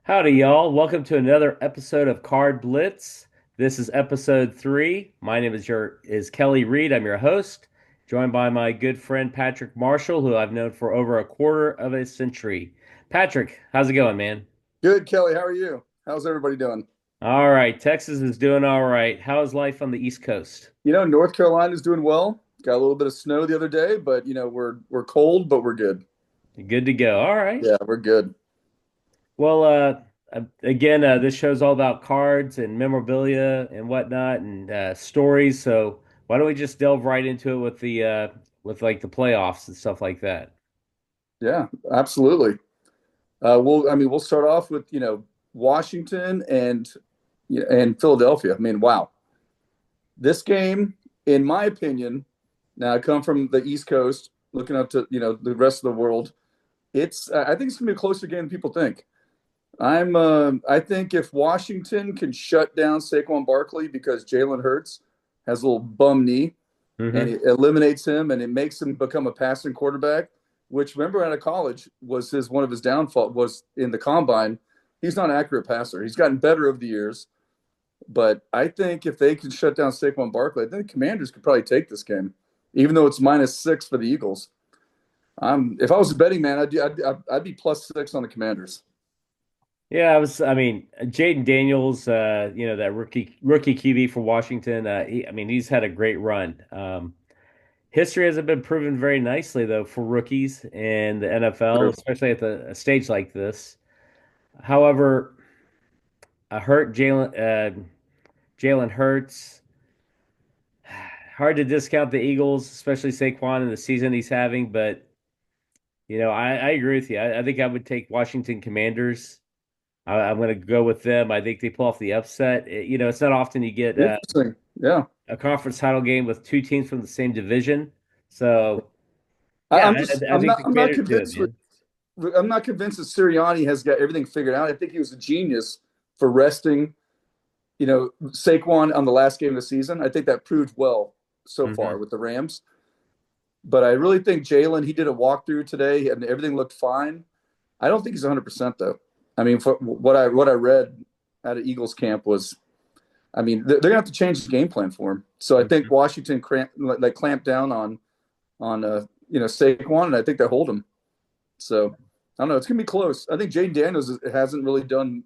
Howdy, y'all. Welcome to another episode of Card Blitz. This is episode 3. My name is Kelly Reed. I'm your host, joined by my good friend Patrick Marshall, who I've known for over a quarter of a century. Patrick, how's it going, man? Good, Kelly. How are you? How's everybody doing? All right, Texas is doing all right. How is life on the East Coast? North Carolina's doing well. Got a little bit of snow the other day, but we're cold, but we're good. Good to go. All right. Yeah, we're good. Well, again, this show's all about cards and memorabilia and whatnot and stories. So why don't we just delve right into it with with like the playoffs and stuff like that? Yeah, absolutely. We'll start off with Washington and Philadelphia. I mean, wow, this game, in my opinion, now I come from the East Coast, looking up to the rest of the world. I think it's gonna be a closer game than people think. I think if Washington can shut down Saquon Barkley because Jalen Hurts has a little bum knee and Hmm. it eliminates him and it makes him become a passing quarterback, which remember out of college was his one of his downfall was in the combine. He's not an accurate passer. He's gotten better over the years, but I think if they can shut down Saquon Barkley, I think the Commanders could probably take this game, even though it's -6 for the Eagles. If I was a betting man, I'd be +6 on the Commanders. Yeah, I mean, Jaden Daniels, that rookie QB for Washington. I mean, he's had a great run. History hasn't been proven very nicely though for rookies in the NFL, True. especially at a stage like this. However, a hurt Jalen Hurts. Hard to discount the Eagles, especially Saquon and the season he's having. But I agree with you. I think I would take Washington Commanders. I'm going to go with them. I think they pull off the upset. It's not often you get Interesting. Yeah. a conference title game with two teams from the same division. So I, yeah, I'm just I think the I'm not Commanders do it, convinced man. I'm not convinced that Sirianni has got everything figured out. I think he was a genius for resting, Saquon on the last game of the season. I think that proved well so far Hmm. with the Rams. But I really think Jalen, he did a walkthrough today and everything looked fine. I don't think he's 100% though. I mean, for what I read out of Eagles camp was, I mean, they're gonna have to change the game plan for him. So I think Hmm. Washington clamped down on Saquon, and I think they hold him. So I don't know. It's gonna be close. I think Jaden Daniels hasn't really done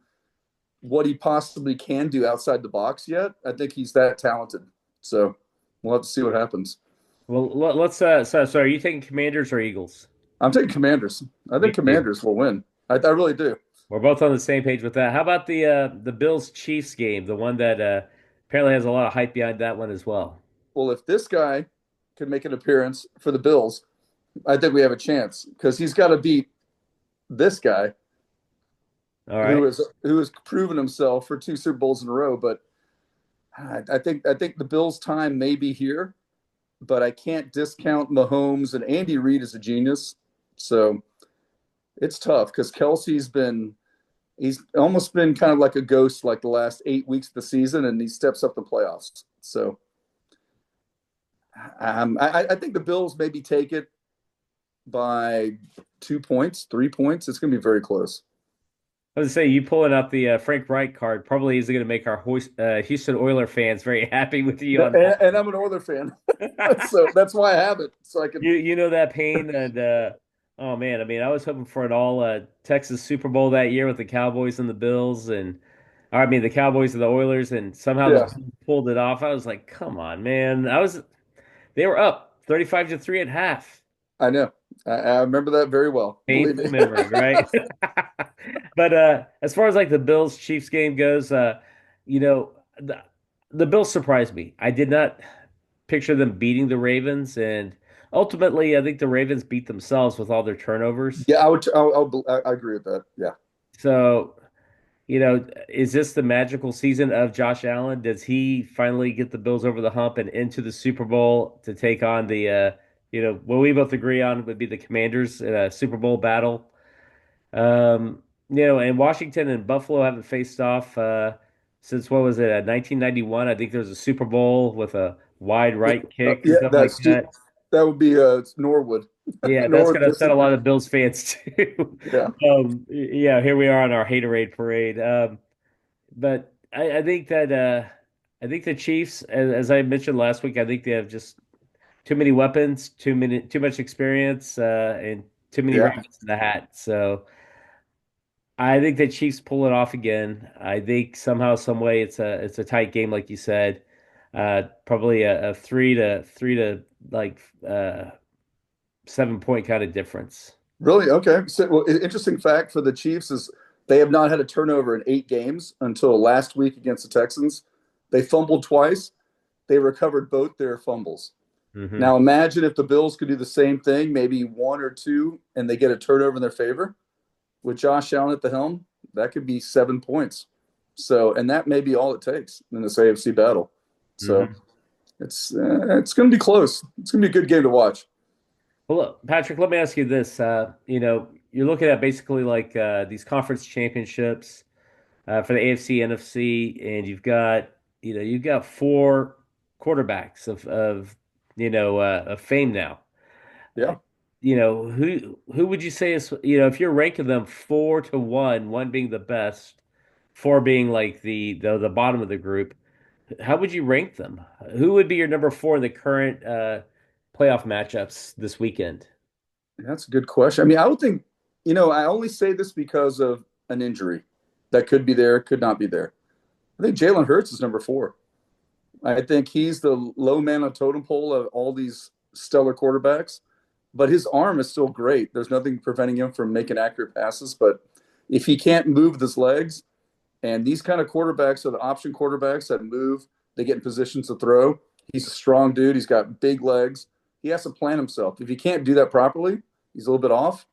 what he possibly can do outside the box yet. I think he's that talented. So we'll have to see what happens. Well, let's. So are you taking Commanders or Eagles? I'm taking Commanders. I Me think too. Commanders will win. I really do. We're both on the same page with that. How about the Bills Chiefs game, the one that apparently has a lot of hype behind that one as well? Well, if this guy can make an appearance for the Bills, I think we have a chance because he's got to beat this guy All right. who has proven himself for 2 Super Bowls in a row. But I think the Bills' time may be here, but I can't discount Mahomes, and Andy Reid is a genius. So it's tough because he's almost been kind of like a ghost like the last 8 weeks of the season, and he steps up the playoffs. So I think the Bills maybe take it by 2 points, 3 points. It's going to be very close. I was to say you pulling out the Frank Reich card probably is going to make our Houston Oiler fans very happy with you on And I'm an Oilers fan, that. so that's why I have it. So I can. You know that pain and oh man, I mean, I was hoping for an all Texas Super Bowl that year with the Cowboys and the Bills and I mean the Cowboys and the Oilers and somehow the Yeah, Bills pulled it off. I was like, come on, man. They were up 35-3 at half. I know. I remember that very well. Believe Painful me. memory, right? But as far as like the Bills Chiefs game goes, you know, the Bills surprised me. I did not picture them beating the Ravens, and ultimately, I think the Ravens beat themselves with all their turnovers. Yeah, I agree with that. Yeah. So, is this the magical season of Josh Allen? Does he finally get the Bills over the hump and into the Super Bowl to take on what we both agree on would be the Commanders in a Super Bowl battle? And Washington and Buffalo haven't faced off since what was it, 1991? I think there was a Super Bowl with a wide right kick and Yeah, stuff like that. that would be Norwood. Yeah, that's nor gonna upset a disagree. lot of Bills fans too. Yeah, Yeah, here we are on our haterade parade. But I think that I think the Chiefs, as I mentioned last week, I think they have just too many weapons, too much experience, and too many yeah. rabbits in the hat. So I think the Chiefs pull it off again. I think somehow, some way, it's a tight game, like you said. Probably a three to like 7 point kind of difference. Really? Okay. So, well, interesting fact for the Chiefs is they have not had a turnover in 8 games until last week against the Texans. They fumbled twice. They recovered both their fumbles. Hmm. Now imagine if the Bills could do the same thing, maybe one or two, and they get a turnover in their favor with Josh Allen at the helm. That could be 7 points. So, and that may be all it takes in this AFC battle. So Hmm. it's going to be close. It's going to be a good game to watch. Well, look, Patrick, let me ask you this. You're looking at basically like these conference championships for the AFC, NFC, and you've got four quarterbacks of fame now. Uh, Yeah, who would you say is, if you're ranking them 4 to 1, one being the best, four being like the bottom of the group, how would you rank them? Who would be your number four in the current playoff matchups this weekend? that's a good question. I mean, I would think, I only say this because of an injury that could be there, could not be there. I think Jalen Hurts is number four. I think he's the low man on totem pole of all these stellar quarterbacks, but his arm is still great. There's nothing preventing him from making accurate passes. But if he can't move with his legs, and these kind of quarterbacks are the option quarterbacks that move, they get in positions to throw. He's a strong dude. He's got big legs. He has to plan himself. If he can't do that properly, he's a little bit off.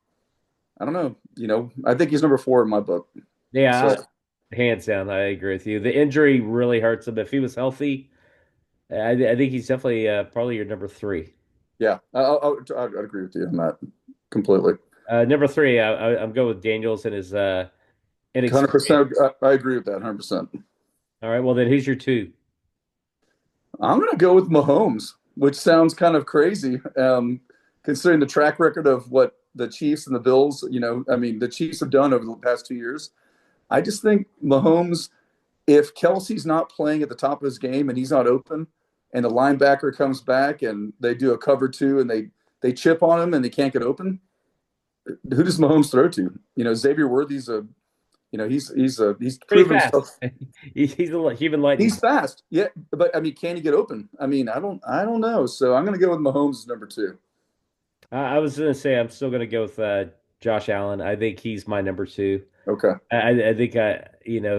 I don't know. I think he's number four in my book. So Yeah, hands down, I agree with you. The injury really hurts him. If he was healthy, I think he's definitely probably your number three. yeah, I'd agree with you on that completely. Number three, I'm going with Daniels and his inexperience. 100%. I agree with that. 100%. All right, well then, who's your two? I'm going to go with Mahomes, which sounds kind of crazy, considering the track record of what the Chiefs and the Bills, I mean, the Chiefs have done over the past 2 years. I just think Mahomes, if Kelsey's not playing at the top of his game and he's not open, and the linebacker comes back and they do a cover two and they chip on him and they can't get open, who does Mahomes throw to? Xavier Worthy's he's Pretty proven fast. himself. He's a human lightning. He's fast, yeah, but I mean, can he get open? I mean, I don't know. So I'm going to go with Mahomes as number two. I was going to say I'm still going to go with Josh Allen. I think he's my number two. Okay, I think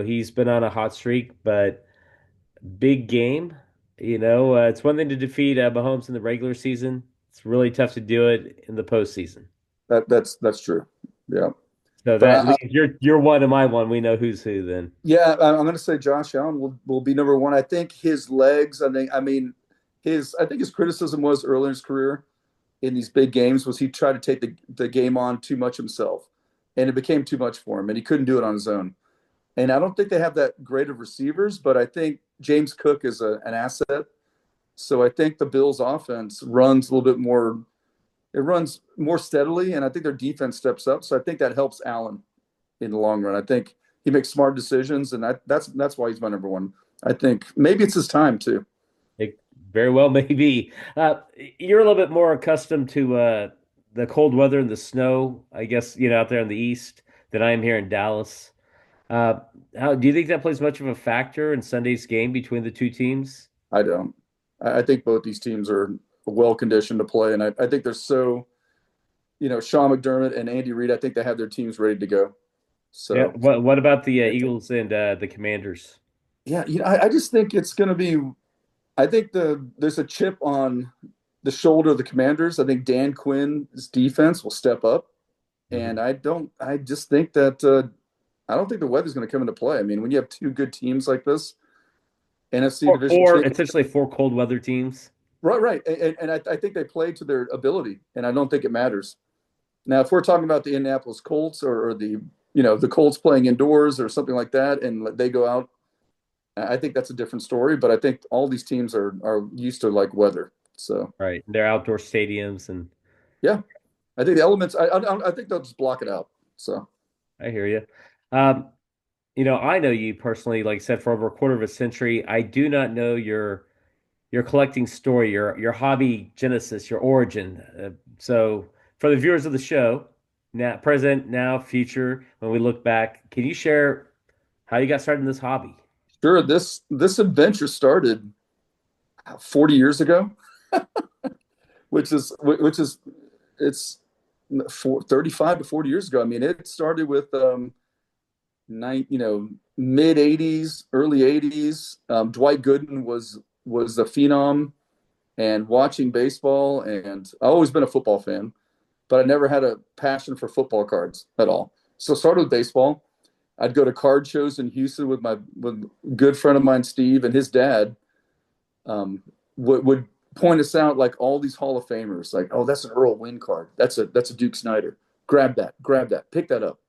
he's been on a hot streak, but big game. It's one thing to defeat Mahomes in the regular season. It's really tough to do it in the postseason. that's true. Yeah, So but that leaves your one and my one. We know who's who then. yeah, I'm going to say Josh Allen will be number one. I think his legs. I think his criticism was early in his career in these big games was he tried to take the game on too much himself, and it became too much for him, and he couldn't do it on his own. And I don't think they have that great of receivers, but I think James Cook is an asset. So I think the Bills' offense runs a little bit more. It runs more steadily, and I think their defense steps up. So I think that helps Allen in the long run. I think he makes smart decisions, and that's why he's my number one. I think maybe it's his time too. It very well may be. You're a little bit more accustomed to the cold weather and the snow, I guess, out there in the east than I am here in Dallas. Uh, how do you think that plays much of a factor in Sunday's game between the two teams? I don't. I think both these teams are well conditioned to play, and I think they're so. Sean McDermott and Andy Reid. I think they have their teams ready to go. Yeah. So What about the Eagles and the Commanders? yeah, I just think it's going to be. I think there's a chip on the shoulder of the Commanders. I think Dan Quinn's defense will step up, and Mhm. I don't. I just think that I don't think the weather's going to come into play. I mean, when you have two good teams like this, NFC division champion, Essentially four cold weather teams. right, right, and I think they play to their ability, and I don't think it matters. Now, if we're talking about the Indianapolis Colts or the Colts playing indoors or something like that, and they go out, I think that's a different story. But I think all these teams are used to like weather. So Right. They're outdoor stadiums and yeah, I think the elements. I think they'll just block it out. So I hear you. Um, I know you personally, like I said, for over a quarter of a century. I do not know your collecting story, your hobby genesis, your origin. So for the viewers of the show, now present, now future, when we look back, can you share how you got started in this hobby? sure, this adventure started 40 years ago, which is it's 35 to 40 years ago. I mean, it started with mid 80s, early 80s. Dwight Gooden was a phenom and watching baseball, and I've always been a football fan, but I never had a passion for football cards at all. So I started with baseball. I'd go to card shows in Houston with a good friend of mine, Steve, and his dad would point us out like all these Hall of Famers, like, oh, that's an Earl Wynn card. That's a Duke Snyder. Grab that, pick that up.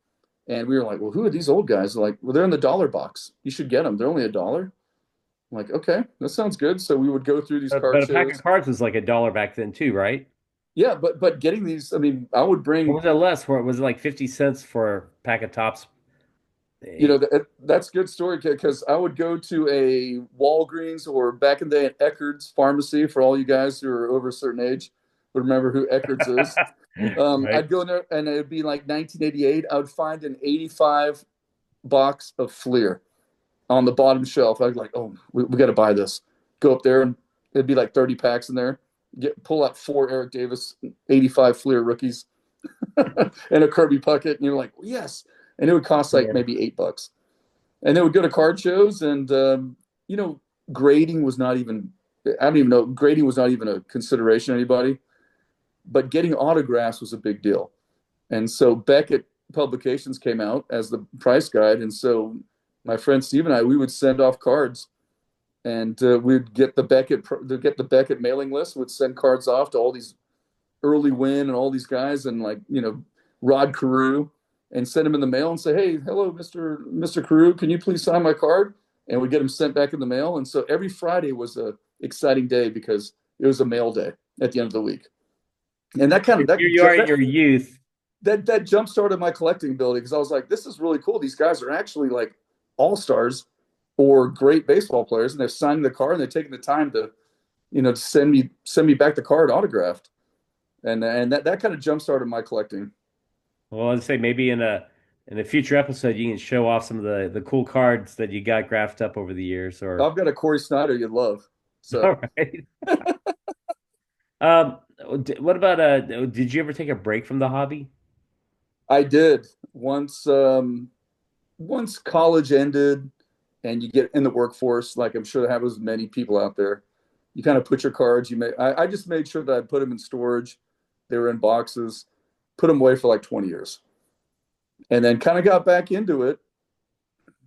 And we were like, well, who are these old guys? They're like, well, they're in the dollar box. You should get them. They're only $1. I'm like, okay, that sounds good. So we would go through these But card a pack of shows. cards was like $1 back then too, right? Yeah, but getting these, I mean, I would Or bring, was it less? Was it like 50 cents for a pack of tops? Eh, that's a good story because I would go to a Walgreens or back in the day at Eckerd's pharmacy for all you guys who are over a certain age would remember who Eckerd's is. Right. I'd go in there and it'd be like 1988. I would find an 85 box of Fleer on the bottom shelf. I'd be like, oh, we got to buy this. Go up there and it'd be like 30 packs in there. Pull out 4 Eric Davis 85 Fleer rookies and a Kirby Puckett, and you're like, yes. And it would cost like Yeah. maybe $8. And they would go to card shows, and you know, grading was not even. I don't even know. Grading was not even a consideration to anybody. But getting autographs was a big deal. And so Beckett Publications came out as the price guide, and so my friend Steve and I, we would send off cards, and we'd get the Beckett mailing list. Would send cards off to all these early Win and all these guys, and like Rod Carew, and send them in the mail and say, hey, hello, Mr. Carew, can you please sign my card? And we get them sent back in the mail. And so every Friday was a exciting day because it was a mail day at the end of the week. And that kind of Here you are in your youth. that jump started my collecting ability because I was like, this is really cool. These guys are actually like all stars or great baseball players, and they're signing the card and they're taking the time to, to send me back the card autographed, and that kind of jump started my collecting. Well, I'd say maybe in a future episode you can show off some of the cool cards that you got graphed up over the years. Or I've got a Corey Snyder you'd love. So all right. Um, what about did you ever take a break from the hobby? I did once. Once college ended and you get in the workforce, like I'm sure there happens many people out there, you kind of put your cards. I just made sure that I put them in storage. They were in boxes, put them away for like 20 years, and then kind of got back into it,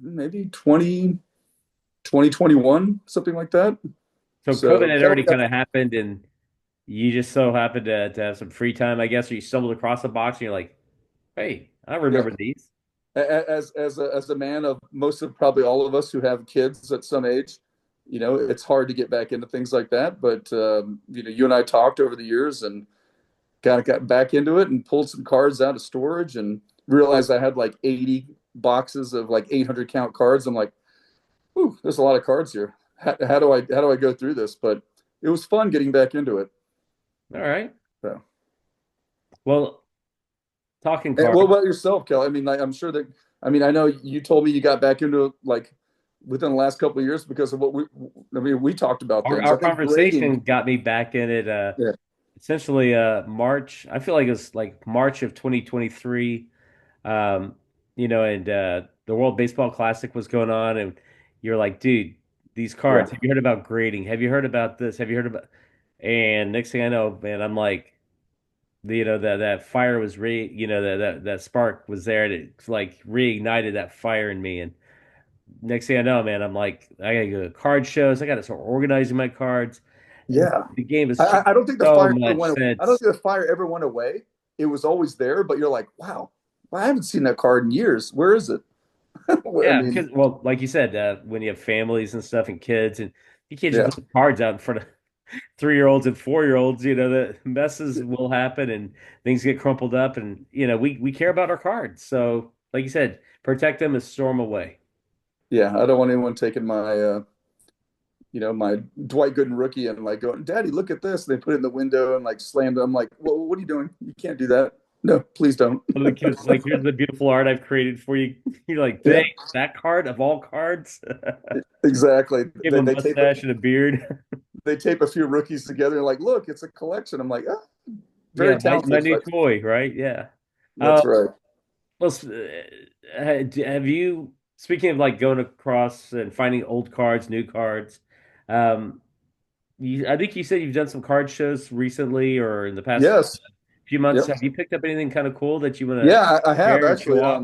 maybe 2021, something like that. So COVID So had kind already of got kind of happened, and you just so happened to have some free time, I guess, or you stumbled across a box and you're like, hey, I yeah. remember these. As a man of most of probably all of us who have kids at some age, it's hard to get back into things like that. But you and I talked over the years and kind of got back into it and pulled some cards out of storage and realized I had like 80 boxes of like 800 count cards. I'm like, ooh, there's a lot of cards here. How do I go through this? But it was fun getting back into it. All right. So, Well, talking and what cards. about yourself, Kelly? I mean, I'm sure that. I mean, I know you told me you got back into it like within the last couple of years because of what we. I mean, we talked about Our, things. I our think grading. conversation got me back in it. Yeah, Essentially, March. I feel like it was like March of 2023. Um, and the World Baseball Classic was going on, and you're like, dude, these yeah, cards. Have you heard about grading? Have you heard about this? Have you heard about? And next thing I know, man, I'm like, that fire was that spark was there, and it like reignited that fire in me. And next thing I know, man, I'm like, I gotta go to card shows. I gotta start organizing my cards. And yeah. the game has I, changed I don't think the so fire ever much went. I don't since. think the fire ever went away. It was always there, but you're like, wow, well, I haven't seen that card in years. Where is it? I Yeah, mean, because well, like you said, when you have families and stuff and kids, and you can't just yeah, put the cards out in front of. 3-year-olds and 4-year-olds, the messes will happen and things get crumpled up, and we care about our cards. So, like you said, protect them and store them away. Yeah, I don't want anyone taking my Dwight Gooden rookie and like going, Daddy, look at this. They put it in the window and like slammed it. I'm like, well, what are you doing? You can't do that. No, please don't. One of the kids like, here's the beautiful art I've created for you. You're like, Yeah, dang, that card of all cards. exactly. Give him They, a they tape it. mustache and a beard. They tape a few rookies together and like, look, it's a collection. I'm like, ah, Yeah, very my talented, new but toy, right? Yeah. Uh, that's right. well, have you, speaking of like going across and finding old cards, new cards, um, I think you said you've done some card shows recently or in the past Yes. few months. Yep. Have you picked up anything kind of cool that you want to Yeah, I have share and show actually. off?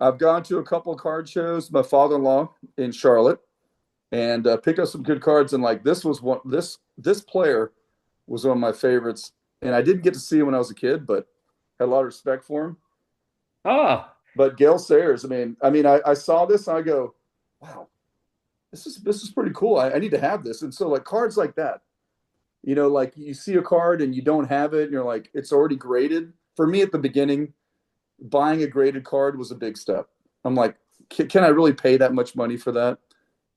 I've gone to a couple of card shows. My father-in-law in Charlotte, and picked up some good cards. And like this was one. This player was one of my favorites, and I didn't get to see him when I was a kid, but had a lot of respect for him. Oh, But Gale Sayers, I saw this and I go, wow, this is pretty cool. I need to have this. And so like cards like that, like you see a card and you don't have it, and you're like, it's already graded. For me at the beginning, buying a graded card was a big step. I'm like, can I really pay that much money for that?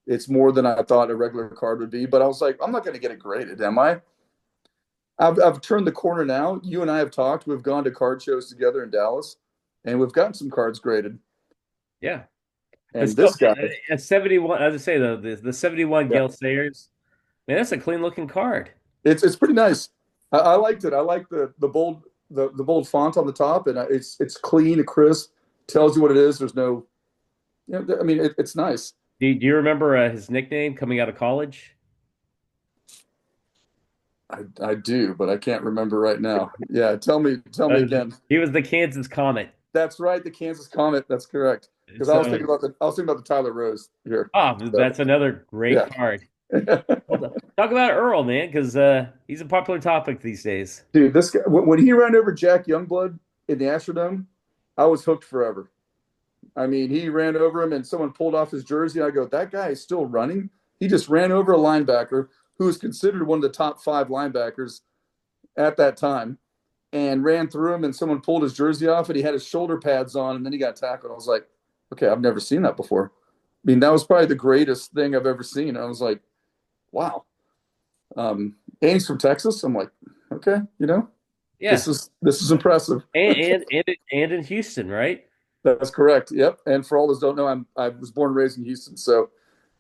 It's more than I thought a regular card would be. But I was like, I'm not going to get it graded, am I? I've turned the corner now. You and I have talked. We've gone to card shows together in Dallas, and we've gotten some cards graded. yeah. But And still, this guy, at 71, as I say though, the 71 yeah, Gale Sayers, man, that's a clean looking card. it's pretty nice. I liked it. I like the bold the bold font on the top, and it's clean, crisp, tells you what it is. There's no, it's nice. Do you remember his nickname coming out of college? I do, but I can't remember right now. Yeah, tell me Uh, again. he was the Kansas Comet. That's right, the Kansas Comet. That's correct. Because So, I was thinking about the Tyler Rose here. So that's another great yeah, card. Well, talk about Earl, man, because he's a popular topic these days. dude, this guy when he ran over Jack Youngblood in the Astrodome, I was hooked forever. I mean, he ran over him and someone pulled off his jersey. I go, that guy is still running. He just ran over a linebacker who was considered one of the top five linebackers at that time and ran through him, and someone pulled his jersey off and he had his shoulder pads on, and then he got tackled. I was like, okay, I've never seen that before. I mean, that was probably the greatest thing I've ever seen. I was like, wow. And he's from Texas. I'm like, okay, Yeah, this is impressive. and in Houston, right? That's correct. Yep. And for all those don't know, I was born and raised in Houston, so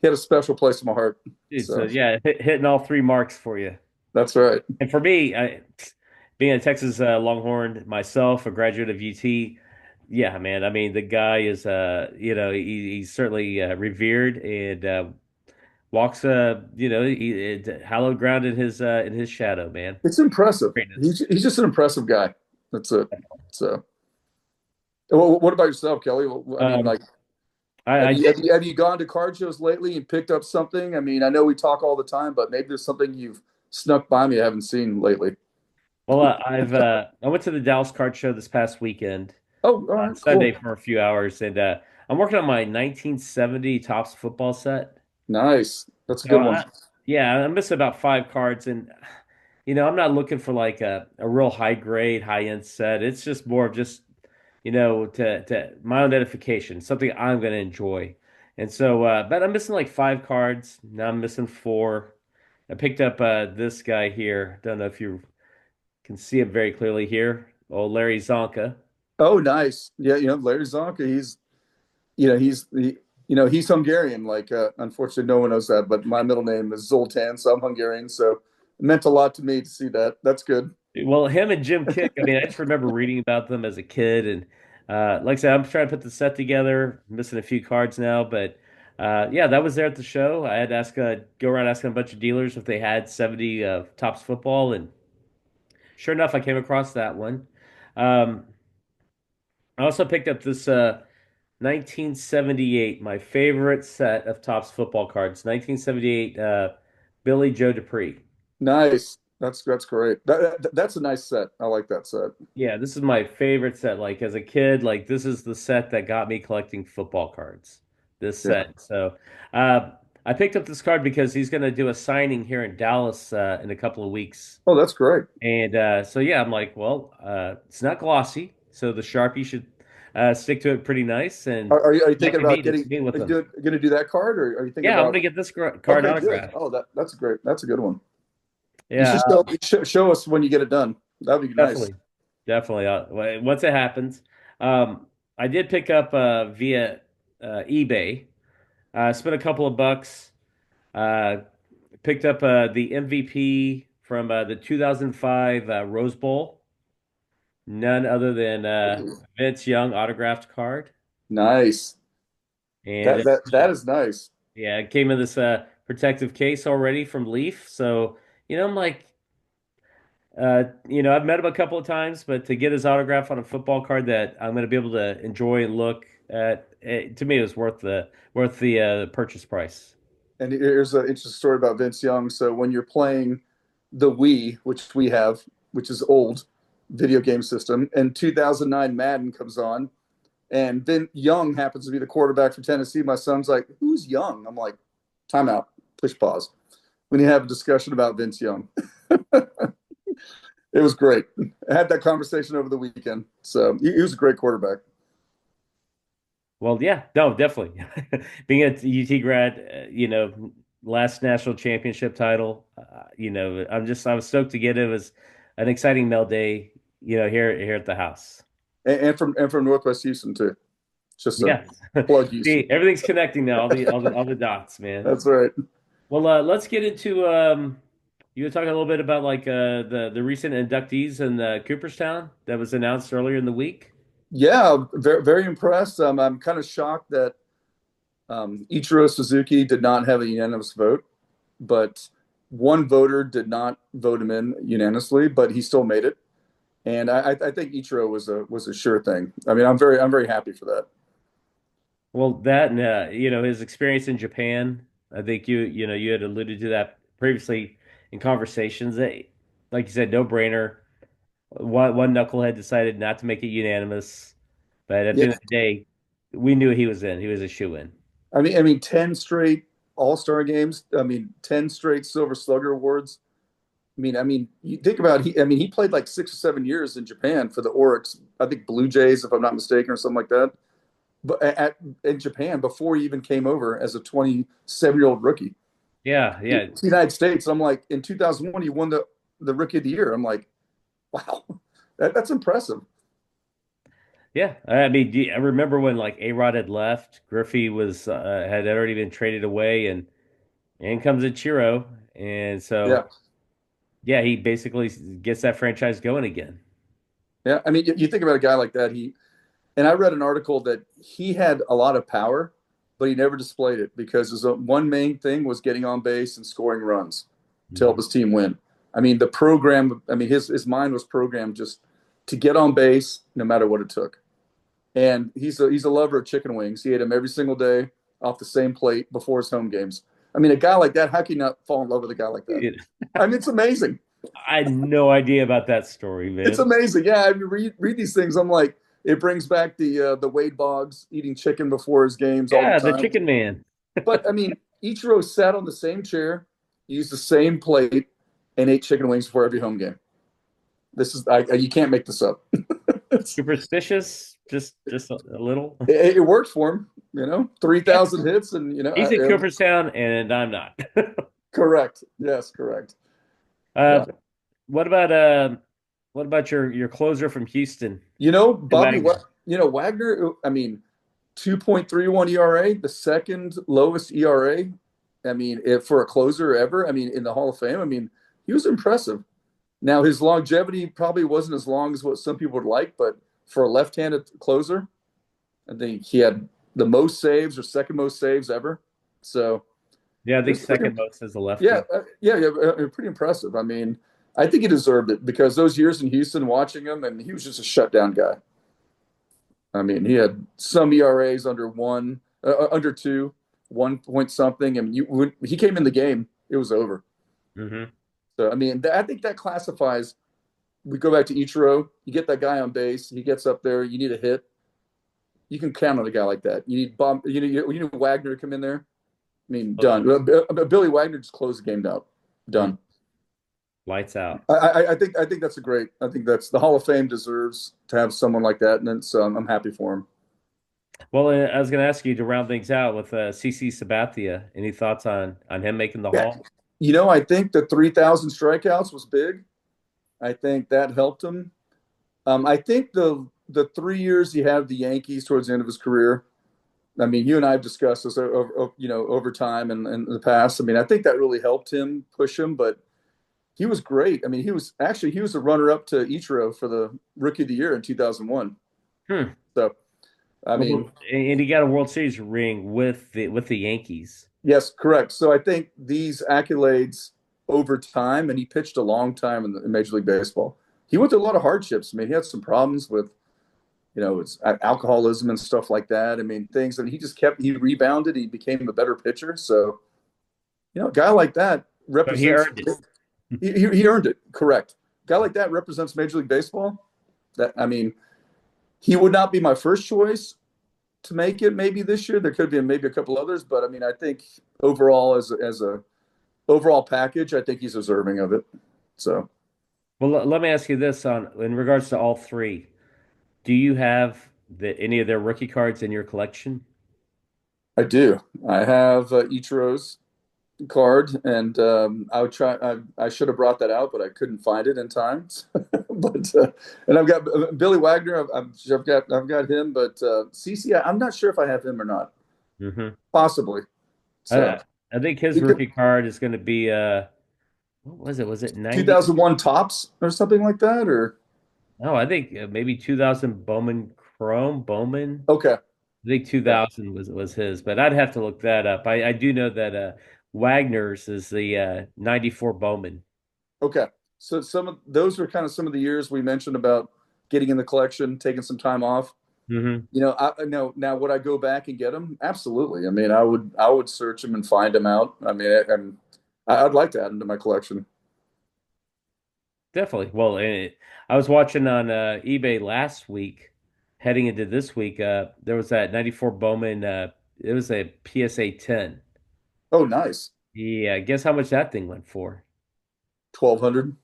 he had a special place in my heart. Dude, so So yeah, hitting all three marks for you. that's right. And for me, being a Texas Longhorn myself, a graduate of UT, yeah, man. I mean, the guy is, he's certainly revered and walks, hallowed ground in his shadow, man. It's impressive. Greatness. He's just an impressive guy. That's it. So, well, what about yourself, Kelly? I mean, Um, like, I did. have you gone to card shows lately and picked up something? I mean, I know we talk all the time, but maybe there's something you've snuck by me I haven't seen lately. Well, I went to the Dallas Card Show this past weekend, Oh, all right, Sunday cool, for a few hours, and I'm working on my 1970 Topps football set. nice. That's a So good one. yeah, I'm missing about 5 cards, and I'm not looking for like a real high grade, high end set. It's just more of just to my own edification, something I'm going to enjoy. And so, but I'm missing like 5 cards. Now I'm missing 4. I picked up this guy here. Don't know if you can see him very clearly here. Old Larry Zonka. Oh, nice. Yeah, Larry Zonka. He's Hungarian. Like, unfortunately, no one knows that, but my middle name is Zoltan, so I'm Hungarian. So it meant a lot to me to see that. That's good. Well, him and Jim Kick. I mean, I just remember reading about them as a kid, and like I said, I'm trying to put the set together. Missing a few cards now, but yeah, that was there at the show. I had to go around asking a bunch of dealers if they had 70 Topps football, and sure enough, I came across that one. Um, I also picked up this 1978, my favorite set of Topps football cards. 1978 Billy Joe Dupree. Nice. That's great. That's a nice set. I like that set. Yeah, this is my favorite set. Like as a kid, like this is the set that got me collecting football cards. This Yeah. set. So, uh, I picked up this card because he's going to do a signing here in Dallas in a couple of weeks. Oh, that's great. And so, yeah, I'm like, well, it's not glossy, so the Sharpie should stick to it pretty nice. And Are you like thinking to about to be with are you them. going to do that card, or are you thinking Yeah, I'm going about? to get this card Okay, good. autographed. Oh, that's great. That's a good one. You Yeah, should show us when you get it done. That'd be nice. definitely. Definitely. Once it happens. Um, I did pick up via eBay. Spent a couple of bucks. Uh, Picked up the MVP from the 2005 Rose Bowl. None other than Ooh, Vince Young autographed card. nice. And That is nice. yeah, it came in this protective case already from Leaf. So, I'm like, I've met him a couple of times, but to get his autograph on a football card that I'm going to be able to enjoy and look at, to me, it was worth the purchase price. And here's an interesting story about Vince Young. So when you're playing the Wii, which we have, which is old video game system, and 2009 Madden comes on, and Vince Young happens to be the quarterback for Tennessee. My son's like, "Who's Young?" I'm like, "Timeout, push pause." We need to have a discussion about Vince Young. It was great. I had that conversation over the weekend. So he was a great quarterback. Well, yeah, no, definitely. Being a UT grad, last national championship title, I was stoked to get it. It was an exciting mail day, here at the house. And from Northwest Houston too. Just a Yeah. plug Houston. See, everything's connecting now, all the dots, man. That's right. Well, let's get into you were talking a little bit about like the recent inductees in Cooperstown that was announced earlier in the week. Yeah, very very impressed. I'm kind of shocked that Ichiro Suzuki did not have a unanimous vote, but one voter did not vote him in unanimously, but he still made it. And I think Ichiro was a sure thing. I mean, I'm very happy for that. Well, that and his experience in Japan, I think you had alluded to that previously in conversations. That, like you said, no brainer. One knucklehead decided not to make it unanimous, but at the Yeah, end of the day, we knew he was in. He was a shoe in. I mean, 10 straight All-Star games. I mean, 10 straight Silver Slugger awards. I mean, you think about he played like 6 or 7 years in Japan for the Oryx, I think Blue Jays, if I'm not mistaken, or something like that. But in Japan before he even came over as a 27-year-old rookie. Yeah, yeah, The United States, I'm like, in 2001, he won the Rookie of the Year. I'm like, wow, that's impressive. yeah. I mean, I remember when like A-Rod had left, Griffey had already been traded away, and in comes Ichiro, and Yeah, so yeah, he basically gets that franchise going again. yeah. I mean, you think about a guy like that. And I read an article that he had a lot of power, but he never displayed it because his one main thing was getting on base and scoring runs to help Mhm. his team win. I mean, the program. I mean, his mind was programmed just to get on base no matter what it took. And he's a lover of chicken wings. He ate them every single day off the same plate before his home games. I mean, a guy like that, how can you not fall in love with a guy like that? I mean, it's amazing. I had no idea about that story, It's man. amazing. Yeah, I mean, read these things. I'm like, it brings back the Wade Boggs eating chicken before his games all the Yeah, the time. Chicken Man. But I mean, Ichiro sat on the same chair, used the same plate, and ate chicken wings before every home game. This is you can't make this up. it, Superstitious, just a little. it worked for him. 3,000 hits, and He's in Cooperstown, and I'm not. correct. Yes, correct. Uh, Yeah. what about your closer from Houston, Bobby. Wagner? Wagner. I mean, 2.31 ERA, the second lowest ERA. I mean, if for a closer ever, I mean, in the Hall of Fame, I mean, he was impressive. Now, his longevity probably wasn't as long as what some people would like, but for a left-handed closer, I think he had the most saves or second most saves ever. So Yeah, I it think was pretty, second most as a yeah, lefty. pretty impressive. I mean, I think he deserved it because those years in Houston, watching him, and he was just a shutdown guy. I mean, he had some ERAs under one, under two, 1 point something, and when he came in the game, it was over. Hmm. So I mean, I think that classifies. We go back to Ichiro. You get that guy on base. He gets up there. You need a hit. You can count on a guy like that. You need Bob. You need Wagner to come in there. I mean, Oh, done. Billy Wagner just closed the game out. mm, Done. lights out. I think that's a great. I think that's the Hall of Fame deserves to have someone like that, and so I'm happy for him. Well, I was going to ask you to round things out with CC Sabathia. Any thoughts on him making the Yeah, Hall? I think the 3,000 strikeouts was big. I think that helped him. I think the 3 years he had the Yankees towards the end of his career. I mean, you and I have discussed this over time and in the past. I mean, I think that really helped him push him, but he was great. I mean, he was a runner up to Ichiro for the Rookie of the Year in 2001. Hmm. So, I mean, Well, and he got a World Series ring with the Yankees. yes, correct. So I think these accolades over time, and he pitched a long time in Major League Baseball. He went through a lot of hardships. I mean, he had some problems with, it's alcoholism and stuff like that. I mean, things that he rebounded. He became a better pitcher. So, a guy like that So he represents, earned it. he earned it. Correct. A guy like that represents Major League Baseball. That, I mean, he would not be my first choice to make it maybe this year. There could be maybe a couple others, but I mean, I think overall as a overall package, I think he's deserving of it. So Well, let me ask you this on in regards to all three. Do you have any of their rookie cards in your collection? I do. I have Ichiro's card, and I would try. I should have brought that out, but I couldn't find it in time. but and I've got Billy Wagner. I've got him, but CC, I'm not sure if I have him or not. Hmm. Possibly. So I think his he could rookie card is going to be what was it? Was it 90? 2001 tops or something like that, or No, I think maybe 2000 Bowman Chrome Bowman. okay. I think Yeah. 2000 was his, but I'd have to look that up. I do know that Wagner's is the 94 Bowman. Okay. So some of those are kind of some of the years we mentioned about getting in the collection, taking some time off. Hmm. I know now would I go back and get them? Absolutely. I mean, I would search them and find them out. I mean, I'd like to add them to my collection. Definitely. Well, I was watching on eBay last week, heading into this week. There was that 94 Bowman. It was a PSA 10. Oh, nice. Yeah, guess how much that thing went for? 1,200.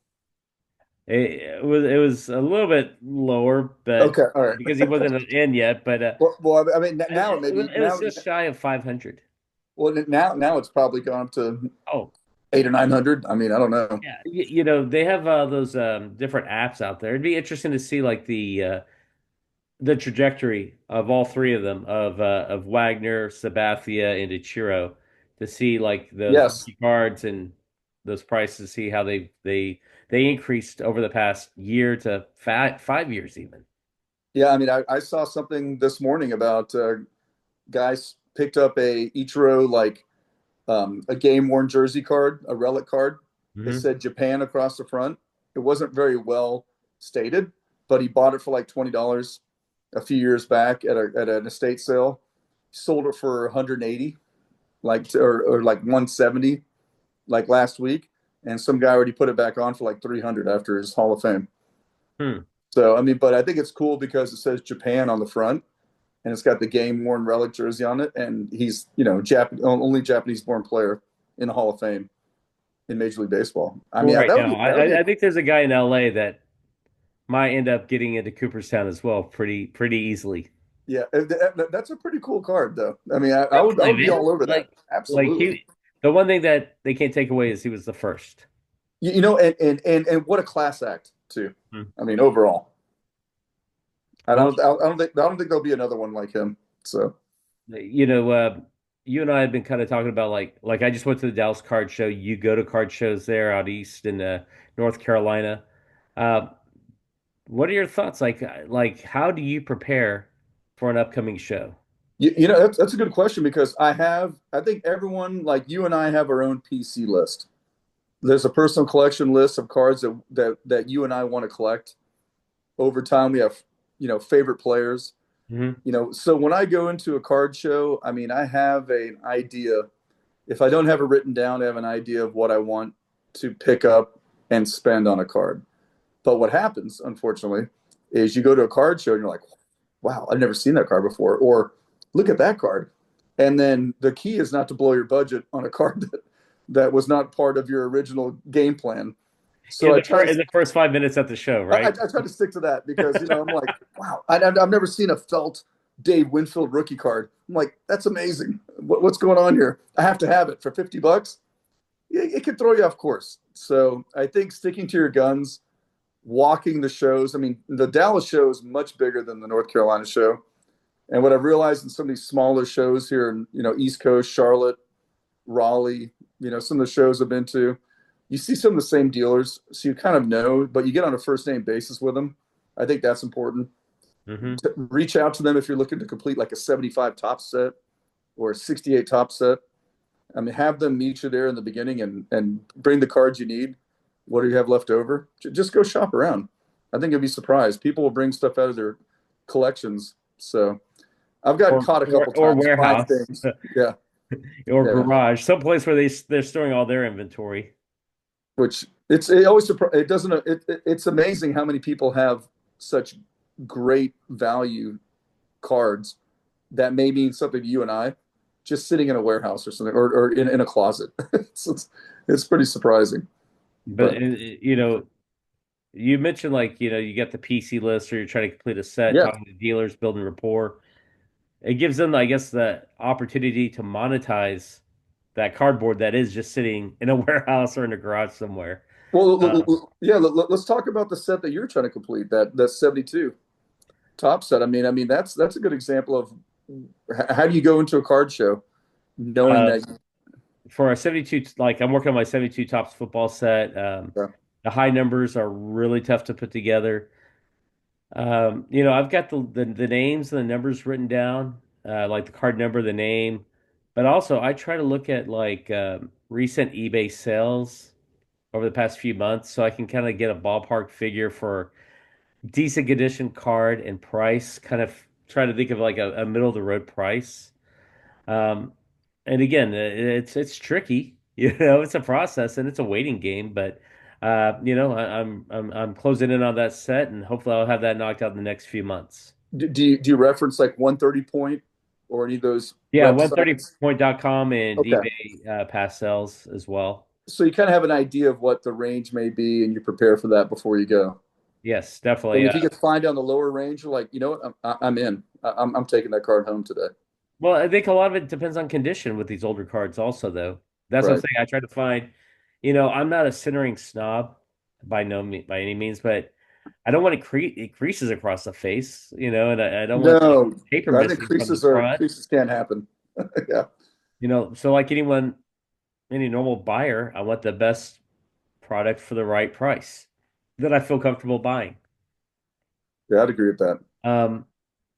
It was a little bit lower, but Okay. All right. because he wasn't in yet, but Well, I mean, now it was maybe it was now, just shy of 500. well, now it's probably gone up to Oh, 800 or 900. I mean, I don't know. yeah. They have those different apps out there. It'd be interesting to see like the trajectory of all three of them of Wagner, Sabathia, and Ichiro to see like those Yes. rookie cards and those prices, see how they increased over the past year to 5 years even. Yeah. I mean, I saw something this morning about guys picked up a Ichiro a game worn jersey card, a relic card. It Hmm. said Japan across the front. It wasn't very well stated, but he bought it for like $20 a few years back at an estate sale. Sold it for 180, or like 170, like last week. And some guy already put it back on for like 300 after his Hall of Fame. Hmm. So I mean, but I think it's cool because it says Japan on the front, and it's got the game worn relic jersey on it, and he's only Japanese born player in the Hall of Fame in Major League Baseball. I Well, mean, right that would now, be that would be a, I think there's a guy in LA that might end up getting into Cooperstown as well, pretty easily. yeah. That's a pretty cool card, though. I mean, I Definitely, would be man. all over that. Like Absolutely. the one thing that they can't take away is he was the first. And what a class act too. Hmm. I mean, overall, Well, I don't think there'll be another one like him. So you know, you and I have been kind of talking about like I just went to the Dallas card show. You go to card shows there out east in North Carolina. Uh, what are your thoughts? Like how do you prepare for an upcoming show? that's a good question because I think everyone like you and I have our own PC list. There's a personal collection list of cards that you and I want to collect. Over time, we have favorite players. Hmm. So when I go into a card show, I mean, I have an idea. If I don't have it written down, I have an idea of what I want to pick up and spend on a card. But what happens, unfortunately, is you go to a card show and you're like, wow, I've never seen that card before. Or look at that card. And then the key is not to blow your budget on a card that was not part of your original game plan. So In the first 5 minutes at the show, I right? try to stick to that because I'm like, wow, I've never seen a felt Dave Winfield rookie card. I'm like, that's amazing. What's going on here? I have to have it for $50. It could throw you off course. So I think sticking to your guns, walking the shows. I mean, the Dallas show is much bigger than the North Carolina show. And what I've realized in some of these smaller shows here in, East Coast, Charlotte, Raleigh, some of the shows I've been to, you see some of the same dealers, so you kind of know, but you get on a first name basis with them. I think that's important. Hmm. To reach out to them if you're looking to complete like a 75 top set or a 68 top set. I mean, have them meet you there in the beginning and bring the cards you need. What do you have left over? Just go shop around. I think you'll be surprised. People will bring stuff out of their collections. So I've gotten Or caught a couple or times buying warehouse things. Yeah, or yeah. garage, someplace where they're storing all their inventory. Which it always it doesn't it's amazing how many people have such great value cards that may mean something to you and I, just sitting in a warehouse or something, or in a closet. It's pretty surprising. But But you mentioned like you get the PC list or you're trying to complete a set, yeah, talking to dealers, building rapport. It gives them, I guess, the opportunity to monetize that cardboard that is just sitting in a warehouse or in a garage somewhere. Uh, yeah. Let's talk about the set that you're trying to complete. That 72 top set. I mean that's a good example of how do you go into a card show knowing uh, that. for a 72, like I'm working on my 72 tops football set. Yeah, The high numbers are really tough to put together. I've got the names and the numbers written down, like the card number, the name, but also I try to look at like recent eBay sales over the past few months so I can kind of get a ballpark figure for decent condition card and price, kind of try to think of like a middle of the road price. Um, and again, it's tricky, it's a process and it's a waiting game, but I'm closing in on that set and hopefully I'll have that knocked out in the next few months. do you reference like 130 point or any of those Yeah, websites? 130point.com and Okay, eBay past sales as well. so you kind of have an idea of what the range may be, and you prepare for that before you go. Yes, And definitely. if you could find down the lower range, you're like, you know what, I'm in. I'm taking that card home today. Well, I think a lot of it depends on condition with these older cards also though. That's what I'm Right. saying. I try to find, I'm not a centering snob by any means, but I don't want it creases across the face, and I don't want like No, paper I think missing from the front, creases can't happen. Yeah, So like any normal buyer, I want the best product for the right price that I feel comfortable buying. yeah, I'd agree with that. Um,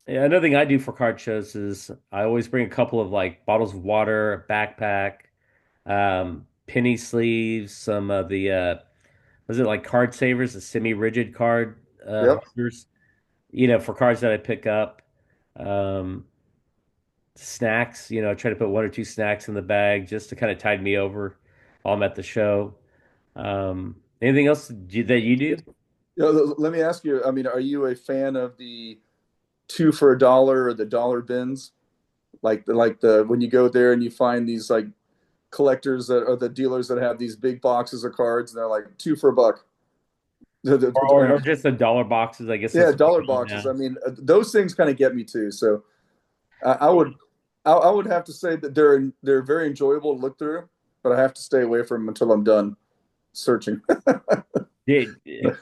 yeah, another thing I do for card shows is I always bring a couple of like bottles of water, a backpack, penny sleeves, some of the was it like card savers, the semi-rigid card Yep. holders, for cards that I pick up. Um, Snacks, I try to put one or two snacks in the bag just to kind of tide me over while I'm at the show. Anything else that you do? Let me ask you. I mean, are you a fan of the two for a dollar or the dollar bins? Like the when you go there and you find these like collectors that are the dealers that have these big boxes of cards and they're like two for a buck. Or just the dollar boxes, I guess Yeah, that's what dollar they call them boxes. I now. mean, those things kind of get me too. So I would I would have to say that they're very enjoyable to look through, but I have to stay away from them until I'm done searching. Yeah, It's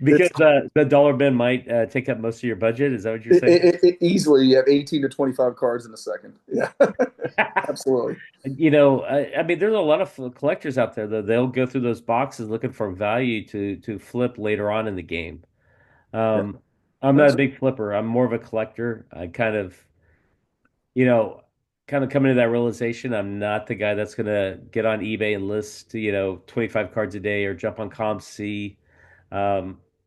because the dollar bin might take up most of your budget. Is that what you're it, saying? it easily you have 18 to 25 cards in a second. Yeah, absolutely. I mean, there's a lot of collectors out there that they'll go through those boxes looking for value to flip later on in the game. Yeah, Um, I'm not a that's big flipper. I'm more of a collector. I you know, kind of coming to that realization. I'm not the guy that's gonna get on eBay and list, 25 cards a day or jump on ComC.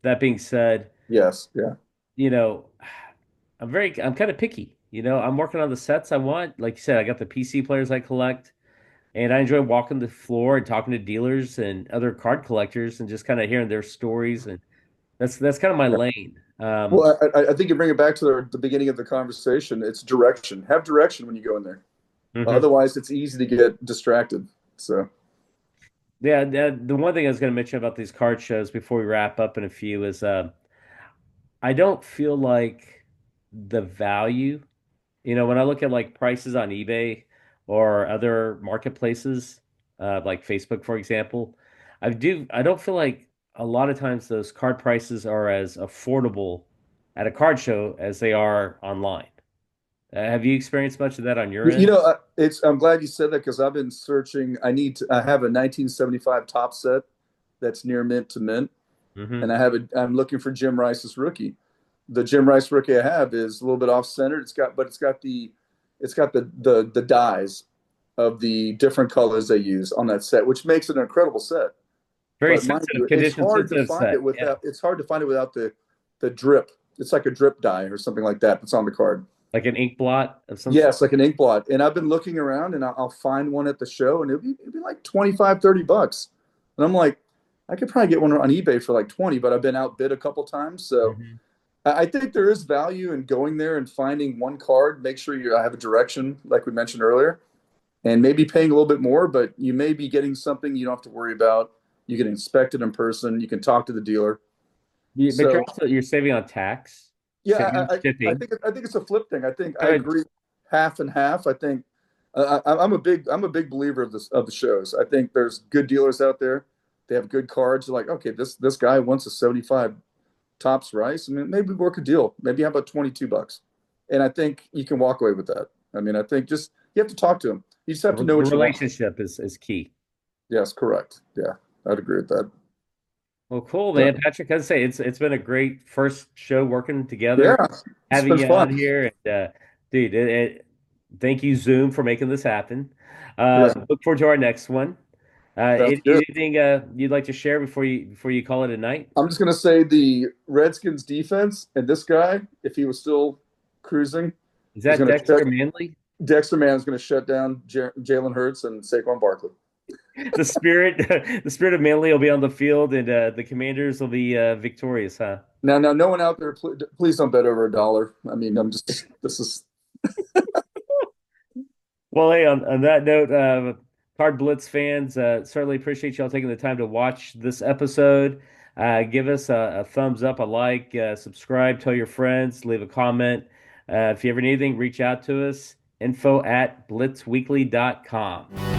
That being said, yes, yeah, you know, I'm kind of picky. I'm working on the sets I want. Like you said, I got the PC players I collect, and I enjoy walking the floor and talking to dealers and other card collectors and just kind of hearing their stories. And that's kind of my yeah. lane. Um, Well, I think you bring it back to the beginning of the conversation. It's direction. Have direction when you go in there. mhm. Otherwise, it's easy to get distracted. So, Yeah, the one thing I was going to mention about these card shows before we wrap up in a few is I don't feel like the value, when I look at like prices on eBay or other marketplaces, like Facebook, for example, I don't feel like a lot of times those card prices are as affordable at a card show as they are online. Have you experienced much of that on your you end? know, I'm glad you said that because I've been searching. I have a 1975 top set that's near mint to mint, and Hmm. I'm looking for Jim Rice's rookie. The Jim Rice rookie I have is a little bit off centered. It's got the dyes of the different colors they use on that set, which makes it an incredible set. Very But mind sensitive, you, condition sensitive set. Yeah. it's hard to find it without the drip. It's like a drip dye or something like that that's on the card. Like an ink blot of some sort. Yes, like an ink blot. And I've been looking around and I'll find one at the show and it'd be like 25, $30. And I'm like, I could probably get one on eBay for like 20, but I've been outbid a couple times. So Hmm. I think there is value in going there and finding one card. Make sure you have a direction, like we mentioned earlier, and maybe paying a little bit more, but you may be getting something you don't have to worry about. You can inspect it in person. You can talk to the dealer. But So you're saving on tax, saving yeah, on shipping. I think it's a flip thing. I think I Good. agree, half and half. I think I'm a big believer of the shows. I think there's good dealers out there. They have good cards. They're like, okay, this guy wants a 75 tops rice. I mean, maybe work a deal. Maybe how about $22? And I think you can walk away with that. I mean, I think just you have to talk to him. You just have to know The what you want. relationship is key. Yes, correct. Yeah, I'd agree with that. Well, cool, So, man. Patrick, I'd say it's been a great first show working together, yeah, it's having been you on fun. here. And dude, thank you, Zoom, for making this happen. Yeah, Look forward to our next one. sounds good. Anything you'd like to share before you call it a night? I'm just gonna say the Redskins defense and this guy, if he was still cruising, Is is that gonna shut. Dexter Manley? Dexter Mann is gonna shut down Jalen Hurts and Saquon Barkley. The spirit, the spirit of Manley will be on the field, and the Commanders will be victorious, huh? Now, no one out there, please don't bet over a dollar. I mean, I'm just this is Well, hey, on that note, CardBlitz fans, certainly appreciate y'all taking the time to watch this episode. Give us a thumbs up, a like, subscribe, tell your friends, leave a comment. If you ever need anything, reach out to us. Info@blitzweekly.com.